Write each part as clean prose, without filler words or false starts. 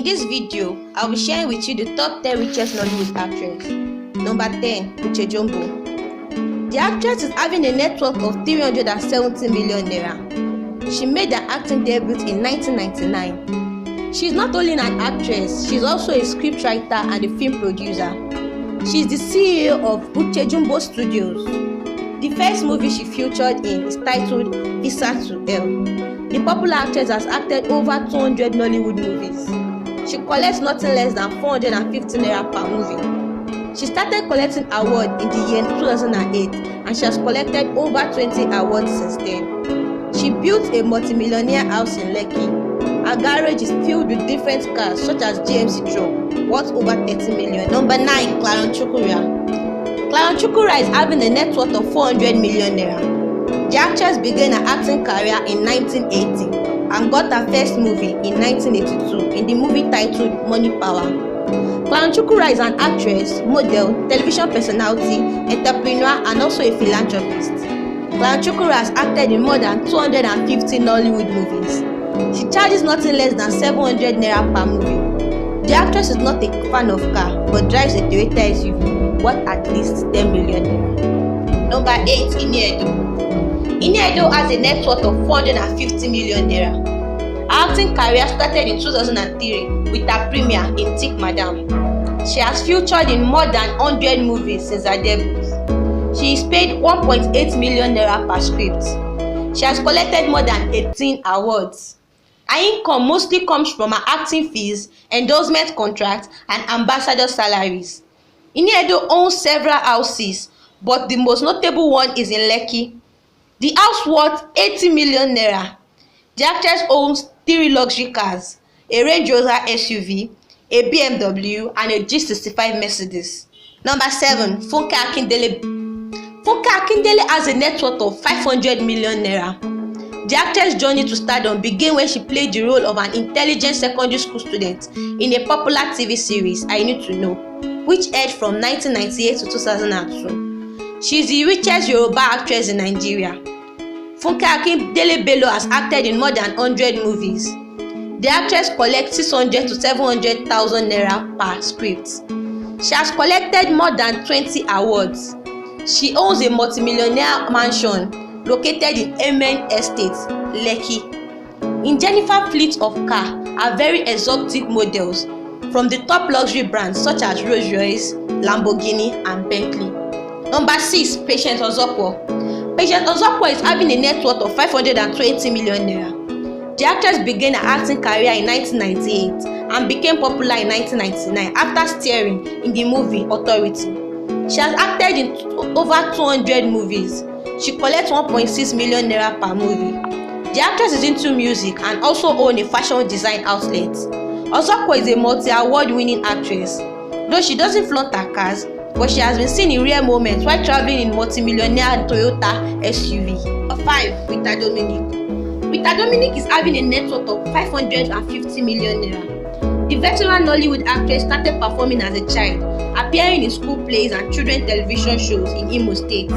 this video, I'll be sharing with you the top 10 richest Nollywood actress. Number 10, Uche Jumbo. The actress is having a net worth of 370 million naira. She made her acting debut in 1999. She is not only an actress, she is also a scriptwriter and a film producer. She is the CEO of Uche Jumbo Studios. The first movie she featured in is titled Visa to Hell. The popular actress has acted over 200 Nollywood movies. She collects nothing less than 450 naira per movie. She started collecting awards in the year 2008 and she has collected over 20 awards since then. She built a multi-millionaire house in Lekki. Her garage is filled with different cars such as GMC truck, worth over 30 million. Number 9, Clarence Chukwura. Clarence Chukwura is having a net worth of 400 million naira. The actress began her acting career in 1980 and got her first movie in 1982 in the movie titled Money Power. Clarence Chukwura is an actress, model, television personality, entrepreneur and also a philanthropist. Clarence Chukwura has acted in more than 250 Nollywood movies. She charges nothing less than 700 naira per movie. The actress is not a fan of car but drives a Toyota SUV worth at least 10 million naira. Number 8, Ini-Edo. Ini-Edo has a net worth of 450 million naira. Her acting career started in 2003 with her premiere in Thick Madam. She has featured in more than 100 movies since her debut. She is paid 1.8 million naira per script. She has collected more than 18 awards. Her income mostly comes from her acting fees, endorsement contracts, and ambassador salaries. Ini-Edo owns several houses, but the most notable one is in Lekki. The house worth 80 million naira. The actress owns 3 luxury cars, a Range Rover SUV, a BMW, and a G65 Mercedes. Number 7, Funke Akindele. Funke Akindele has a net worth of 500 million naira. The actress' journey to stardom began when she played the role of an intelligent secondary school student in a popular TV series, I Need to Know, which aired from 1998 to 2002. She is the richest Yoruba actress in Nigeria. Funke Akindele Bello has acted in more than 100 movies. The actress collects 600 to 700,000 naira per script. She has collected more than 20 awards. She owns a multi-millionaire mansion located in Amen Estate, Lekki. In Jennifer fleet of cars are very exotic models from the top luxury brands such as Rolls-Royce, Lamborghini, and Bentley. Number 6, Patience Ozokwo. Patience Ozokwo is having a net worth of 520 million naira. The actress began her acting career in 1998 and became popular in 1999 after starring in the movie Authority. She has acted in over 200 movies. She collects 1.6 million naira per movie. The actress is into music and also owns a fashion design outlet. Ozokwo is a multi-award winning actress. Though she doesn't flaunt her cars, but she has been seen in rare moments while traveling in multi-millionaire Toyota SUV. 5, Rita Dominic. Rita Dominic is having a net worth of 550 million naira. The veteran Nollywood actress started performing as a child, appearing in school plays and children television shows in Imo State.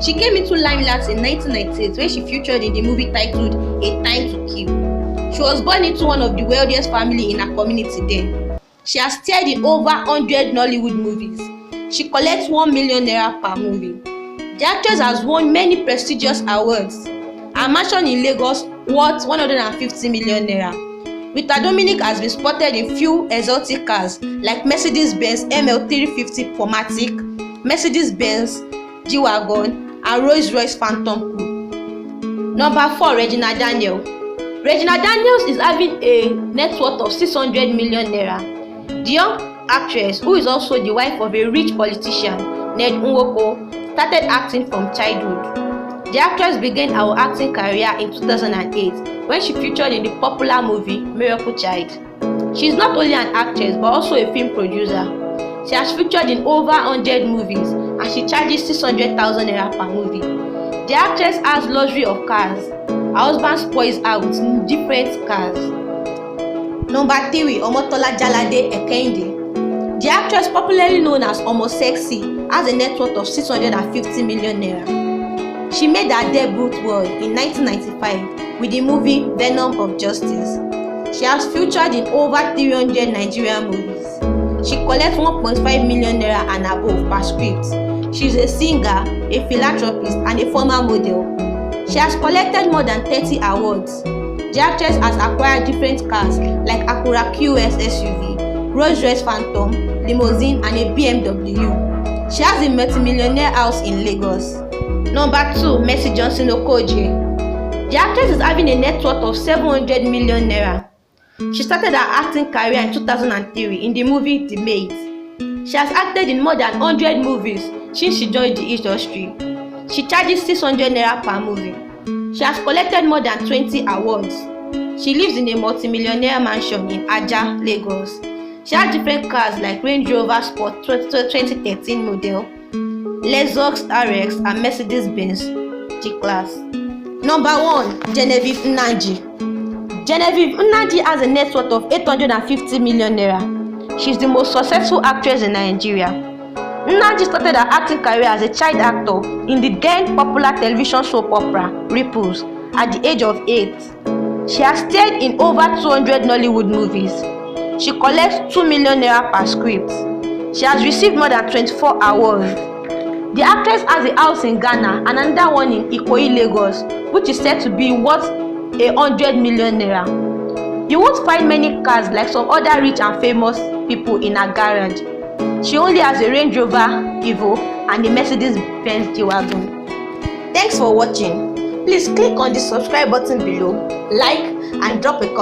She came into limelight in 1998 when she featured in the movie titled A Time to Kill. She was born into one of the wealthiest families in her community then. She has starred in over 100 Nollywood movies. She collects 1 million naira per movie. The actress has won many prestigious awards. Her mansion in Lagos worth 150 million naira. Rita Dominic has been spotted in few exotic cars like Mercedes-Benz ML350 Formatic, Mercedes-Benz G-Wagon, and Rolls-Royce Phantom Coupe. Number 4, Regina Daniel. Regina Daniels is having a net worth of 600 million naira. The young actress, who is also the wife of a rich politician, Ned Nwoko, started acting from childhood. The actress began her acting career in 2008 when she featured in the popular movie Miracle Child. She is not only an actress but also a film producer. She has featured in over 100 movies and she charges 600,000 naira per movie. The actress has luxury of cars. Her husband spoils her with different cars. Number 3, Omotola Jalade Ekehinde. The actress, popularly known as Omo Sexy, has a net worth of 650 million naira. She made her debut role in 1995 with the movie Venom of Justice. She has featured in over 300 Nigerian movies. She collects 1.5 million naira and above per script. She is a singer, a philanthropist, and a former model. She has collected more than 30 awards. The actress has acquired different cars like Acura QS SUV, Rolls-Royce Phantom, limousine, and a BMW. She has a multi-millionaire house in Lagos. Number 2, Mercy Johnson Okogie. The actress is having a net worth of 700 million naira. She started her acting career in 2003 in the movie The Maid. She has acted in more than 100 movies since she joined the industry. She charges 600 naira per movie. She has collected more than 20 awards. She lives in a multi-millionaire mansion in Aja, Lagos. She has different cars like Range Rover Sport 2013 model, Lexus RX, and Mercedes-Benz G-Class. Number 1, Genevieve Nnaji. Genevieve Nnaji has a net worth of 850 million naira. She is the most successful actress in Nigeria. Nnaji started her acting career as a child actor in the then popular television soap opera Ripples at the age of 8. She has starred in over 200 Nollywood movies. She collects 2 million naira per script. She has received more than 24 awards. The actress has a house in Ghana and another one in Ikoyi, Lagos, which is said to be worth 100 million naira. You won't find many cars like some other rich and famous people in her garage. She only has a Range Rover Evo and a Mercedes-Benz G-Wagon. Thanks for watching. Please click on the subscribe button below, like, and drop a comment.